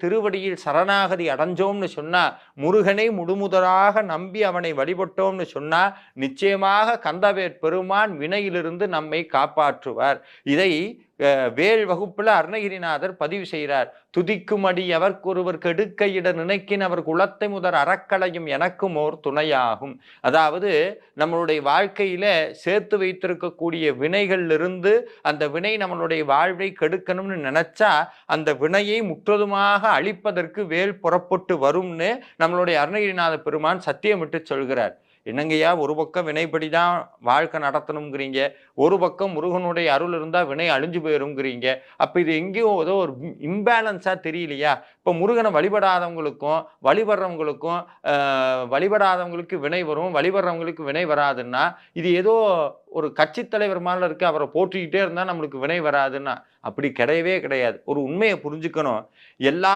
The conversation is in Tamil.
திருவடியில் சரணாகதி அடைஞ்சோம்னு சொன்னா, முருகனை முழுமுதலாக நம்பி அவனை வழிபட்டோம்னு சொன்னா, நிச்சயமாக கந்தவேற் பெருமான் வினையிலிருந்து நம்மை காப்பாற்றுவார். இதை வேள் வகுப்புல அருணகிரிநாதர் பதிவு செய்கிறார். துதிக்குமடி எவர்க்கொருவர் கெடுக்கையிட நினைக்கினவர் குலத்தை முதற் அறக்களையும் எனக்கும் ஓர் துணையாகும். அதாவது நம்மளுடைய வாழ்க்கையில சேர்த்து வைத்திருக்கக்கூடிய வினைகளிலிருந்து அந்த வினை நம்மளுடைய வாழ்வை கெடுக்கணும்னு நினைச்சா அந்த வினையை முற்றுதுமாக அழிப்பதற்கு வேல் புறப்பட்டு வரும்னு நம்மளுடைய அருணகிரிநாத பெருமான் சத்தியமிட்டு சொல்கிறார். என்னங்கய்யா, ஒரு பக்கம் வினைப்படி தான் வாழ்க்கை நடத்தணுங்கிறீங்க, ஒரு பக்கம் முருகனுடைய அருள் இருந்தால் வினை அழிஞ்சு போயிருங்கிறீங்க. அப்போ இது எங்கேயோ ஏதோ ஒரு இம்பேலன்ஸாக தெரியலையா? இப்போ முருகனை வழிபடாதவங்களுக்கும் வழிபடாதவங்களுக்கு வினை வரும், வழிபடுறவங்களுக்கு வினை வராதுன்னா இது ஏதோ ஒரு கட்சி தலைவர் மாதிரி இருக்கு, அவரை போற்றிக்கிட்டே இருந்தால் நம்மளுக்கு வினை வராதுன்னா அப்படி கிடையவே கிடையாது. ஒரு உண்மையை புரிஞ்சுக்கணும். எல்லா